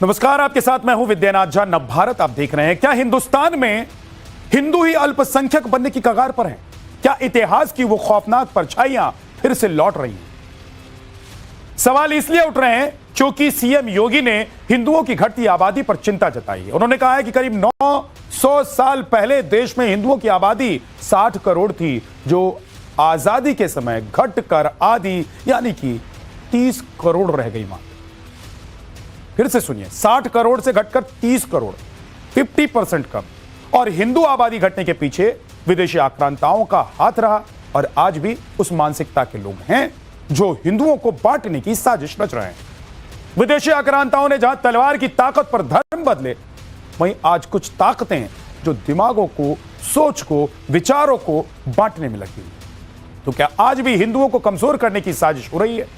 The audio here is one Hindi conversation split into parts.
नमस्कार, आपके साथ मैं हूं विद्यानाथ झा। नव भारत आप देख रहे हैं। क्या हिंदुस्तान में हिंदू ही अल्पसंख्यक बनने की कगार पर हैं? क्या इतिहास की वो खौफनाक परछाइयां फिर से लौट रही हैं? सवाल इसलिए उठ रहे हैं क्योंकि सीएम योगी ने हिंदुओं की घटती आबादी पर चिंता जताई है। उन्होंने कहा है कि करीब 900 साल पहले देश में हिंदुओं की आबादी 60 करोड़ थी, जो आजादी के समय घटकर आधी यानी कि 30 करोड़ रह गई। मात्र फिर से सुनिए, 60 करोड़ से घटकर 30 करोड़, 50% कम। और हिंदू आबादी घटने के पीछे विदेशी आक्रांताओं का हाथ रहा और आज भी उस मानसिकता के लोग हैं जो हिंदुओं को बांटने की साजिश रच रहे हैं। विदेशी आक्रांताओं ने जहां तलवार की ताकत पर धर्म बदले, वहीं आज कुछ ताकतें हैं जो दिमागों को, सोच को, विचारों को बांटने में लगी हुई। तो क्या आज भी हिंदुओं को कमजोर करने की साजिश हो रही है?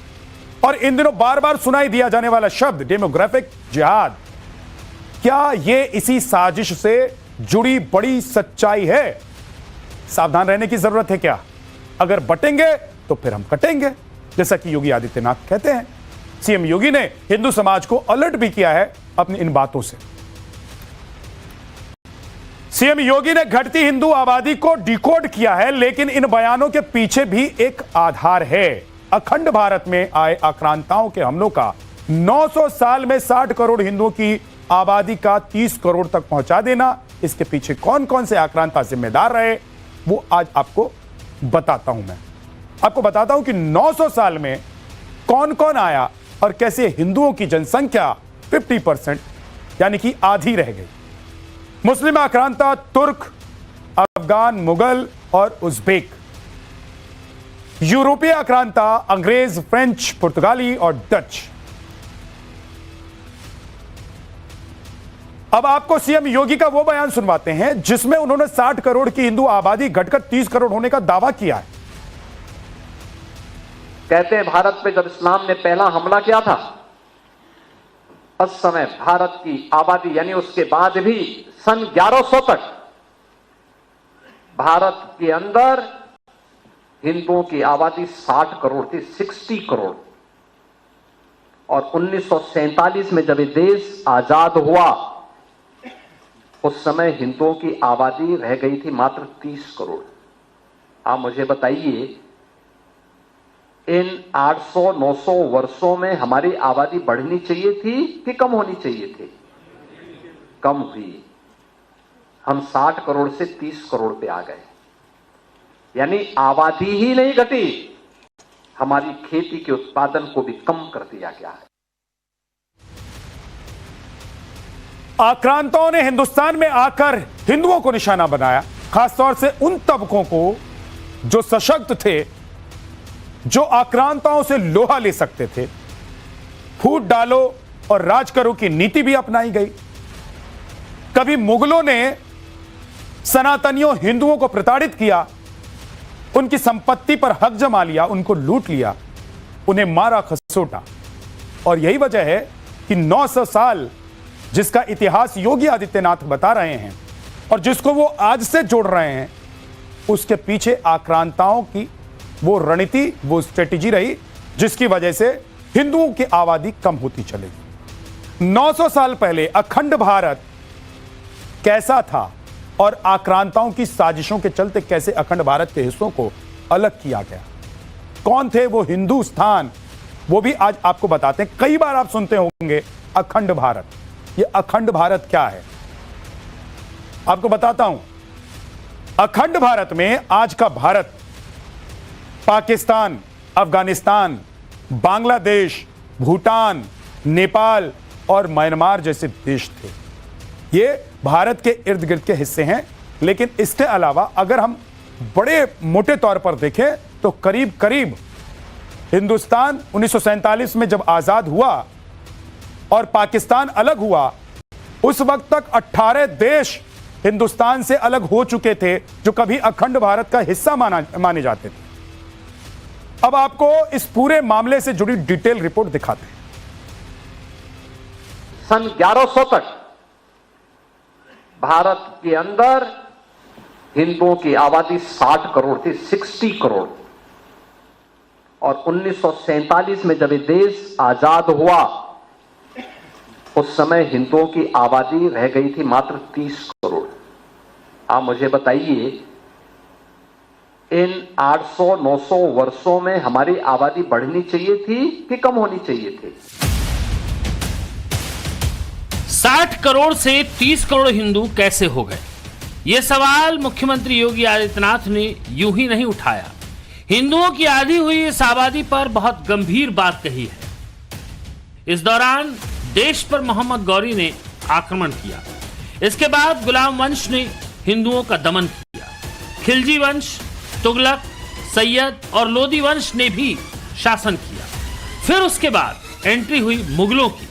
और इन दिनों बार बार सुनाई दिया जाने वाला शब्द डेमोग्राफिक जिहाद, क्या यह इसी साजिश से जुड़ी बड़ी सच्चाई है? सावधान रहने की जरूरत है। क्या अगर बटेंगे तो फिर हम कटेंगे, जैसा कि योगी आदित्यनाथ कहते हैं। सीएम योगी ने हिंदू समाज को अलर्ट भी किया है अपनी इन बातों से। सीएम योगी ने घटती हिंदू आबादी को डिकोड किया है, लेकिन इन बयानों के पीछे भी एक आधार है। अखंड भारत में आए आक्रांताओं के हमलों का 900 साल में 60 करोड़ हिंदुओं की आबादी का 30 करोड़ तक पहुंचा देना, इसके पीछे कौन कौन से आक्रांता जिम्मेदार रहे, वो आज आपको बताता हूं। मैं आपको बताता हूं कि 900 साल में कौन कौन आया और कैसे हिंदुओं की जनसंख्या 50% यानी कि आधी रह गई। मुस्लिम आक्रांता तुर्क, अफगान, मुगल और उज्बेक। यूरोपीय आक्रांता अंग्रेज, फ्रेंच, पुर्तगाली और डच। अब आपको सीएम योगी का वो बयान सुनवाते हैं जिसमें उन्होंने 60 करोड़ की हिंदू आबादी घटकर 30 करोड़ होने का दावा किया है। कहते हैं भारत पे जब इस्लाम ने पहला हमला किया था, उस समय भारत की आबादी यानी उसके बाद भी सन 1100 तक भारत के अंदर हिंदुओं की आबादी 60 करोड़ थी, 60 करोड़। और 1947 में जब ये देश आजाद हुआ, उस समय हिंदुओं की आबादी रह गई थी मात्र 30 करोड़। आप मुझे बताइए, इन 800-900 वर्षों में हमारी आबादी बढ़नी चाहिए थी कि कम होनी चाहिए थी? कम हुई। हम 60 करोड़ से 30 करोड़ पे आ गए, यानी आबादी ही नहीं घटी, हमारी खेती के उत्पादन को भी कम कर दिया गया है। आक्रांताओं ने हिंदुस्तान में आकर हिंदुओं को निशाना बनाया, खासतौर से उन तबकों को जो सशक्त थे, जो आक्रांताओं से लोहा ले सकते थे। फूट डालो और राज करो की नीति भी अपनाई गई। कभी मुगलों ने सनातनियों हिंदुओं को प्रताड़ित किया, उनकी संपत्ति पर हक जमा लिया, उनको लूट लिया, उन्हें मारा, खसोटा। और यही वजह है कि 900 साल जिसका इतिहास योगी आदित्यनाथ बता रहे हैं और जिसको वो आज से जोड़ रहे हैं, उसके पीछे आक्रांताओं की वो रणनीति, वो स्ट्रेटेजी रही जिसकी वजह से हिंदुओं की आबादी कम होती चलेगी। 900 साल पहले अखंड भारत कैसा था और आक्रांताओं की साजिशों के चलते कैसे अखंड भारत के हिस्सों को अलग किया गया, कौन थे वो हिंदुस्तान, वो भी आज आपको बताते हैं। कई बार आप सुनते होंगे अखंड भारत। ये अखंड भारत क्या है आपको बताता हूं। अखंड भारत में आज का भारत पाकिस्तान, अफगानिस्तान, बांग्लादेश, भूटान, नेपाल और म्यांमार जैसे देश थे। ये भारत के इर्द गिर्द के हिस्से हैं। लेकिन इसके अलावा अगर हम बड़े मोटे तौर पर देखें तो करीब करीब हिंदुस्तान 1947 में जब आजाद हुआ और पाकिस्तान अलग हुआ, उस वक्त तक 18 देश हिंदुस्तान से अलग हो चुके थे जो कभी अखंड भारत का हिस्सा माने जाते थे। अब आपको इस पूरे मामले से जुड़ी डिटेल रिपोर्ट दिखाते हैं। सन 1100 तक भारत के अंदर हिंदुओं की आबादी 60 करोड़ थी, 60 करोड़। और 1947 में जब ये देश आजाद हुआ, उस समय हिंदुओं की आबादी रह गई थी मात्र 30 करोड़। आप मुझे बताइए, इन 800-900 वर्षों में हमारी आबादी बढ़नी चाहिए थी कि कम होनी चाहिए थी? 60 करोड़ से 30 करोड़ हिंदू कैसे हो गए? यह सवाल मुख्यमंत्री योगी आदित्यनाथ ने यूं ही नहीं उठाया। हिंदुओं की आधी हुई इस आबादी पर बहुत गंभीर बात कही है। इस दौरान देश पर मोहम्मद गौरी ने आक्रमण किया। इसके बाद गुलाम वंश ने हिंदुओं का दमन किया। खिलजी वंश, तुगलक, सैयद और लोदी वंश ने भी शासन किया। फिर उसके बाद एंट्री हुई मुगलों की।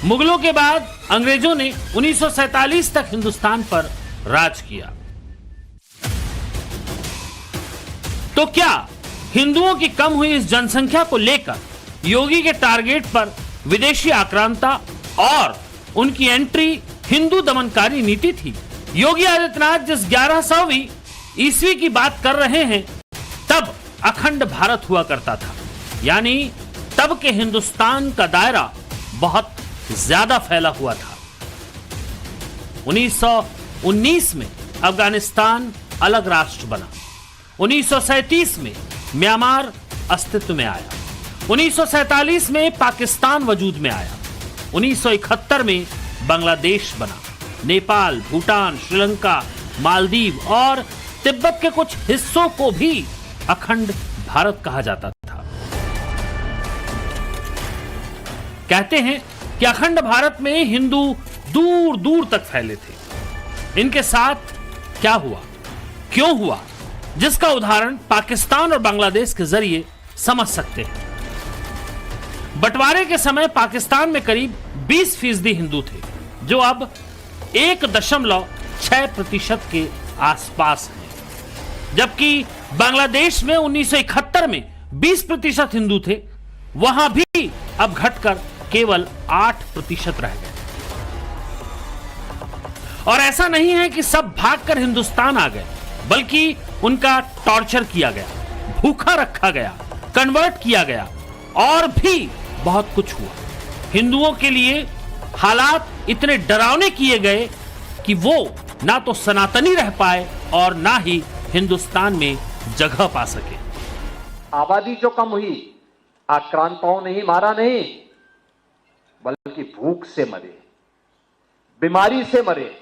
मुगलों के बाद अंग्रेजों ने 1947 तक हिंदुस्तान पर राज किया। तो क्या हिंदुओं की कम हुई इस जनसंख्या को लेकर योगी के टारगेट पर विदेशी आक्रांता और उनकी एंट्री हिंदू दमनकारी नीति थी? योगी आदित्यनाथ जिस 1100वीं ईस्वी की बात कर रहे हैं, तब अखंड भारत हुआ करता था, यानी तब के हिंदुस्तान का दायरा बहुत ज्यादा फैला हुआ था। 1919 में अफगानिस्तान अलग राष्ट्र बना। 1937 में म्यांमार अस्तित्व में आया। 1947 में पाकिस्तान वजूद में आया। 1971 में बांग्लादेश बना। नेपाल, भूटान, श्रीलंका, मालदीव और तिब्बत के कुछ हिस्सों को भी अखंड भारत कहा जाता था। कहते हैं कि अखंड भारत में हिंदू दूर दूर तक फैले थे। इनके साथ क्या हुआ, क्यों हुआ, जिसका उदाहरण पाकिस्तान और बांग्लादेश के जरिए समझ सकते हैं। बंटवारे के समय पाकिस्तान में करीब 20% हिंदू थे, जो अब 1.6% के आसपास हैं। जबकि बांग्लादेश में 1971 में 20% हिंदू थे, वहां भी अब घटकर केवल 8% रह गए। और ऐसा नहीं है कि सब भागकर हिंदुस्तान आ गए, बल्कि उनका टॉर्चर किया गया, भूखा रखा गया, कन्वर्ट किया गया और भी बहुत कुछ हुआ। हिंदुओं के लिए हालात इतने डरावने किए गए कि वो ना तो सनातनी रह पाए और ना ही हिंदुस्तान में जगह पा सके। आबादी जो कम हुई, आक्रांताओं ने ही मारा नहीं, बल्कि भूख से मरे, बीमारी से मरे,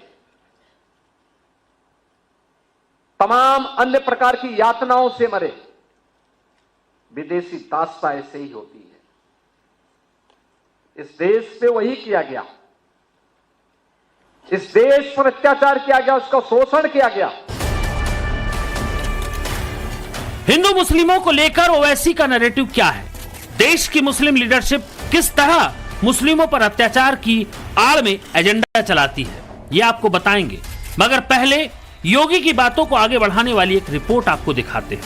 तमाम अन्य प्रकार की यातनाओं से मरे। विदेशी दास्ता ऐसे ही होती है। इस देश पे वही किया गया। इस देश पर अत्याचार किया गया, उसका शोषण किया गया। हिंदू मुस्लिमों को लेकर ओवैसी का नैरेटिव क्या है? देश की मुस्लिम लीडरशिप किस तरह मुस्लिमों पर अत्याचार की आड़ में एजेंडा चलाती है, ये आपको बताएंगे। मगर पहले योगी की बातों को आगे बढ़ाने वाली एक रिपोर्ट आपको दिखाते हैं।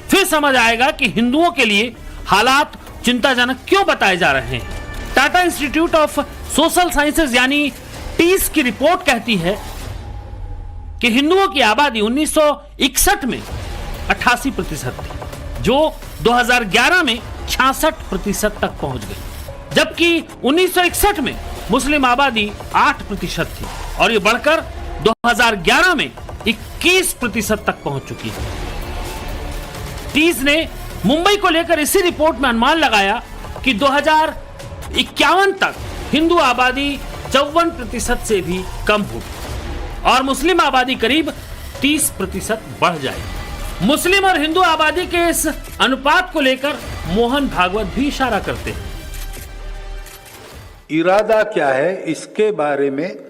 फिर समझ आएगा कि हिंदुओं के लिए हालात चिंताजनक क्यों बताए जा रहे हैं। Tata institute of social sciences यानी टीस की रिपोर्ट कहती है कि हिंदुओं की आबादी 1961 में 88% थी, जो 2011 में 66% तक पहुंच गई। जबकि 1961 में मुस्लिम आबादी 8% थी और ये बढ़कर 2011 में 21% तक पहुंच चुकी है। टीज ने मुंबई को लेकर इसी रिपोर्ट में अनुमान लगाया कि 2051 तक हिंदू आबादी 54% से भी कम होगी और मुस्लिम आबादी करीब 30% बढ़ जाएगी। मुस्लिम और हिंदू आबादी के इस अनुपात को लेकर मोहन भागवत भी इशारा करते हैं। इरादा क्या है, इसके बारे में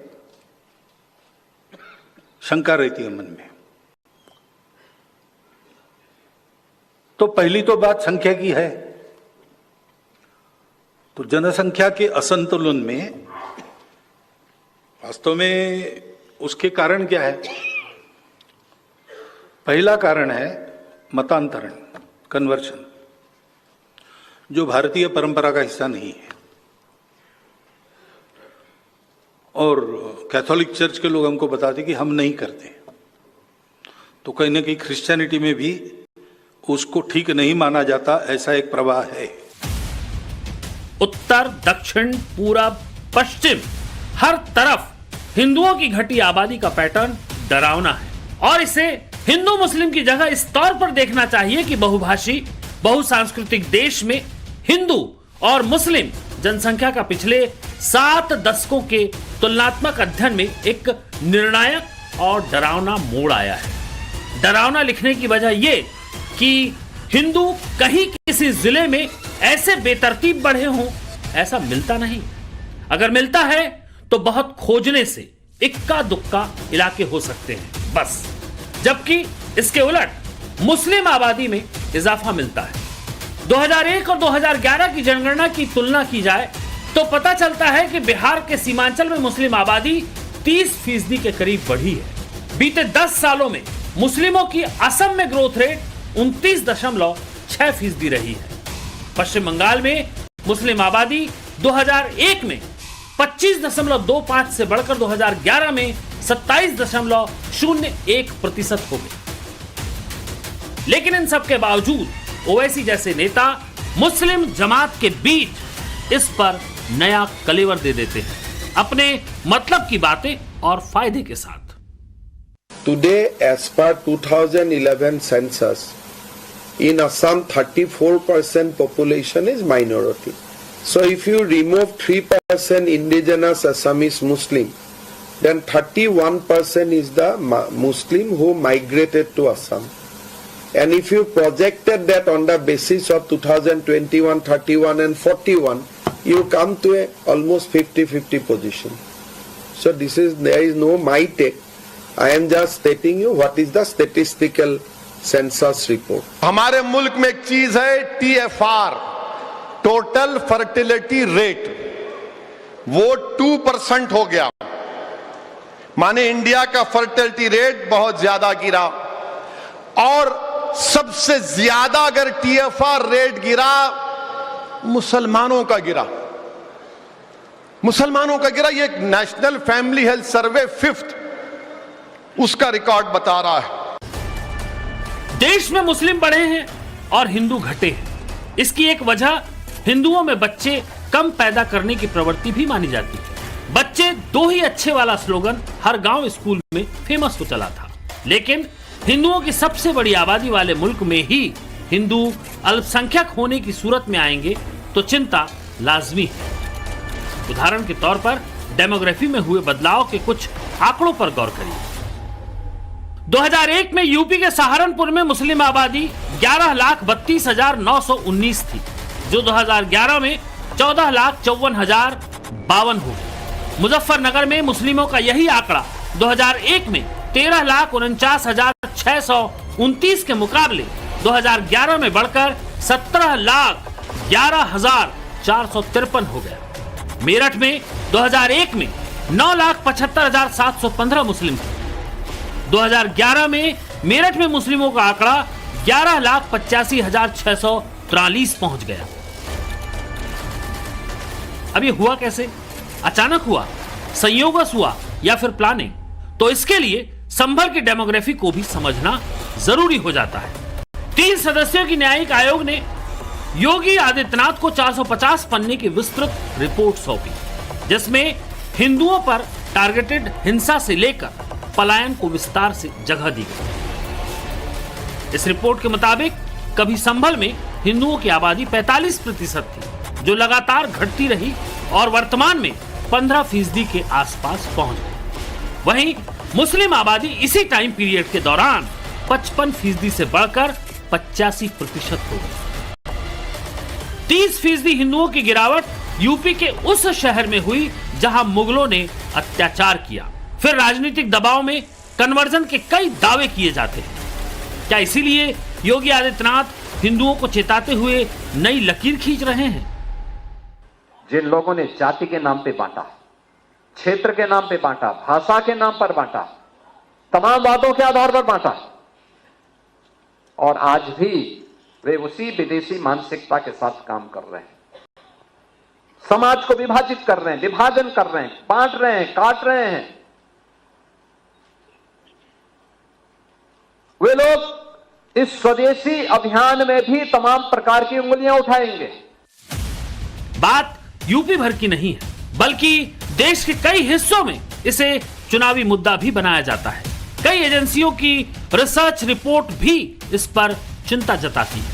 शंका रहती है मन में। तो पहली तो बात संख्या की है। तो जनसंख्या के असंतुलन में वास्तव में उसके कारण क्या है? पहला कारण है मतांतरण, कन्वर्शन, जो भारतीय परंपरा का हिस्सा नहीं है। और कैथोलिक चर्च के लोग हमको बताते कि हम नहीं करते, तो कहीं ना कहीं क्रिश्चियनिटी में भी उसको ठीक नहीं माना जाता, ऐसा एक प्रवाह है। उत्तर, दक्षिण, पूरब, पश्चिम हर तरफ हिंदुओं की घटी आबादी का पैटर्न डरावना है और इसे हिंदू मुस्लिम की जगह इस तौर पर देखना चाहिए कि बहुभाषी बहुसांस्कृतिक देश में हिंदू और मुस्लिम जनसंख्या का पिछले 7 दशकों के तुलनात्मक अध्ययन में एक निर्णायक और डरावना मोड़ आया है। डरावना लिखने की वजह यह कि हिंदू कहीं किसी जिले में ऐसे बेतरतीब बढ़े हों, ऐसा मिलता नहीं। अगर मिलता है तो बहुत खोजने से इक्का दुक्का इलाके हो सकते हैं बस, जबकि इसके उलट मुस्लिम आबादी में इजाफा मिलता है। 2001 और 2011 की जनगणना की तुलना की जाए तो पता चलता है कि बिहार के सीमांचल में मुस्लिम आबादी 30% के करीब बढ़ी है। बीते 10 सालों में मुस्लिमों की असम में ग्रोथ रेट 29.6% रही है। पश्चिम बंगाल में मुस्लिम आबादी 2001 में 25.25 से बढ़कर 2011 में 27.01% हो गई। लेकिन इन सब के बावजूद ओवैसी जैसे नेता मुस्लिम जमात के बीच इस पर नया कलेवर दे देते हैं अपने मतलब की बातें और फायदे के साथ। Today, as per 2011 census, in Assam 34% population is minority. So if you remove 3% indigenous Assamese Muslim, then 31% is the Muslim who migrated to Assam. And if you projected that on the basis of 2021, 31 and 41, you come to a almost 50-50 position. So there is no my take. I am just stating you what is the statistical census report. हमारे मुल्क में एक चीज है TFR, टोटल फर्टिलिटी रेट, वो 2% हो गया। माने इंडिया का फर्टिलिटी रेट बहुत ज्यादा गिरा और सबसे ज्यादा अगर TFR रेट गिरा मुसलमानों का गिरा। मुसलमानों का गिरा। ये national family health survey 5th उसका रिकॉर्ड बता रहा है। देश में मुस्लिम बढ़े हैं और हिंदू घटे हैं। इसकी एक वजह हिंदुओं में बच्चे कम पैदा करने की प्रवृत्ति भी मानी जाती है। बच्चे दो ही अच्छे वाला स्लोगन हर गांव स्कूल में फेमस हो चला था। लेकिन हिंदुओं की सबसे बड़ी आबादी वाले मुल्क में ही हिंदू अल्पसंख्यक होने की सूरत में आएंगे तो चिंता लाजमी है। उदाहरण के तौर पर डेमोग्राफी में हुए बदलाव के कुछ आंकड़ों पर गौर करिए। 2001 में यूपी के सहारनपुर में मुस्लिम आबादी 11,32,919 थी, जो 2011 में 14,54,052 हो गई। मुजफ्फरनगर में मुस्लिमों का यही आंकड़ा 2001 में 13,49,629 के मुकाबले 2011 में बढ़कर 17,11,453 हो गया। मेरठ में 2001 में 9,75,715 मुस्लिम थे। 2011 में मेरठ में मुस्लिमों का आंकड़ा 11,85,643 पहुंच गया। अब ये हुआ कैसे? अचानक हुआ, संयोगवश हुआ या फिर प्लानिंग? तो इसके लिए संभल की डेमोग्राफी को भी समझना जरूरी हो जाता है। 3 सदस्यों की न्यायिक आयोग ने योगी आदित्यनाथ को 450 पन्ने की विस्तृत रिपोर्ट सौंपी, जिसमें हिंदुओं पर टारगेटेड हिंसा से लेकर पलायन को विस्तार से जगह दी गई। इस रिपोर्ट के मुताबिक कभी संभल में हिंदुओं की आबादी 45% थी, जो लगातार घटती रही और वर्तमान में 15% के आसपास पहुंच गई। वहीं मुस्लिम आबादी इसी टाइम पीरियड के दौरान 55% से बढ़कर 85% हो गई। 30% हिंदुओं की गिरावट यूपी के उस शहर में हुई जहां मुगलों ने अत्याचार किया। फिर राजनीतिक दबाव में कन्वर्जन के कई दावे किए जाते हैं। क्या इसीलिए योगी आदित्यनाथ हिंदुओं को चेताते हुए नई लकीर खींच रहे हैं? जिन लोगों ने जाति के नाम पे बांटा, क्षेत्र के नाम पे बांटा, भाषा के नाम पर बांटा, तमाम बातों के आधार पर बांटा, और आज भी वे उसी विदेशी मानसिकता के साथ काम कर रहे हैं। समाज को विभाजित कर रहे हैं, विभाजन कर रहे हैं, बांट रहे हैं, काट रहे हैं। वे लोग इस स्वदेशी अभियान में भी तमाम प्रकार की उंगलियां उठाएंगे। बात यूपी भर की नहीं है, बल्कि देश के कई हिस्सों में इसे चुनावी मुद्दा भी बनाया जाता है। कई एजेंसियों की रिसर्च रिपोर्ट भी इस पर चिंता जताती है।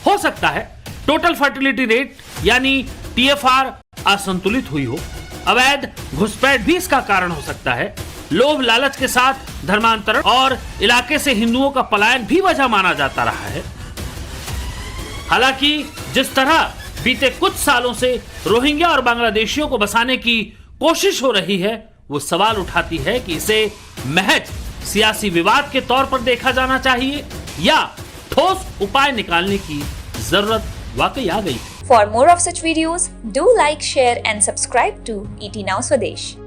हो सकता है टोटल फर्टिलिटी रेट यानी TFR असंतुलित हुई हो। अवैध घुसपैठ भी इसका कारण हो सकता है। लोभ लालच के साथ धर्मांतरण और इलाके से हिंदुओं का पलायन भी वजह माना जाता रहा है। हालांकि जिस तरह बीते कुछ सालों से रोहिंग्या और बांग्लादेशियों को बसाने की कोशिश हो रही है, वो सवाल उठाती है कि इसे महज सियासी विवाद के तौर पर देखा जाना चाहिए या ठोस उपाय निकालने की जरूरत वाकई आ गई है। For more of such videos, do like, share and subscribe to ET Now Swadesh.